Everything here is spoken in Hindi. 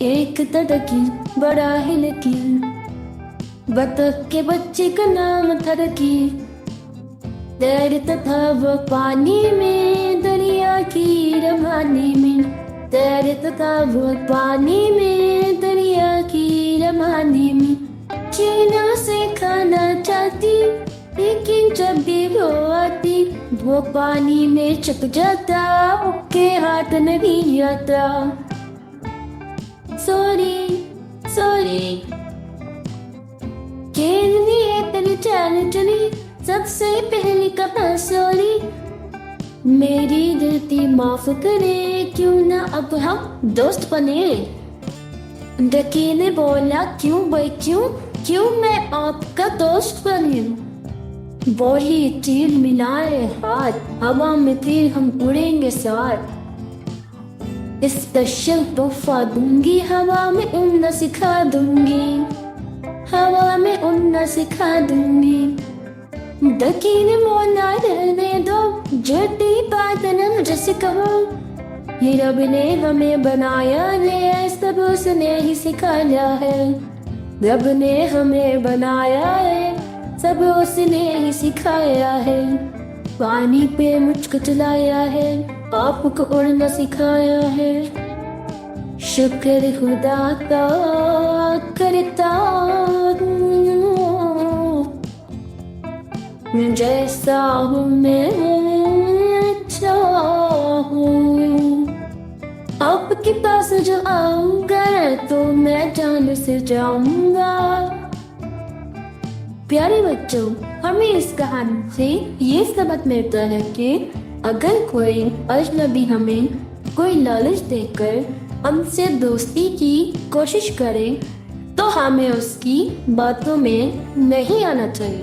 एक तड़की बड़ा है लकीर, बतख के बच्चे का नाम था रकीर। तैरता था वो पानी में, दरिया की रवानी में। तैरता था वो पानी में, दरिया की रवानी में। चीना से खाना चाहती, लेकिन जब भी वो आती, वो पानी में चक जाता, उसके हाथ नहीं आता। सॉरी सॉरी खेलनी है तेरी चाल चली, सबसे पहले कहा सॉरी। मेरी गलती माफ करे, क्यों ना अब हम दोस्त बने। डकी ने बोला क्यों भाई क्यों, क्यों मैं आपका दोस्त बने। बोली तीर मिलाए हाथ, हवा में तीर हम उड़ेंगे साथ। स्पेशल तोहफा दूंगी, हवा में उड़ना सिखा दूंगी, हवा में उड़ना सिखा दूंगी। डकी ने बोला रहने दो, झूठी बात न मुझसे कहो। ये रब ने हमें बनाया है, सब उसने ही सिखाया है। रब ने हमें बनाया है, सब उसने ही सिखाया है। पानी पे मुझको चलाया है, आपको उड़ना सिखाया है। शुक्र खुदा का करता हूँ, जैसा हूँ मैं अच्छा हूँ। आपके पास जो आऊंगा तो मैं जान से जाऊंगा। प्यारे बच्चों, हमें इस कहानी से ये सबक मिलता है कि अगर कोई अजनबी हमें कोई लालच देकर हमसे दोस्ती की कोशिश करे, तो हमें उसकी बातों में नहीं आना चाहिए।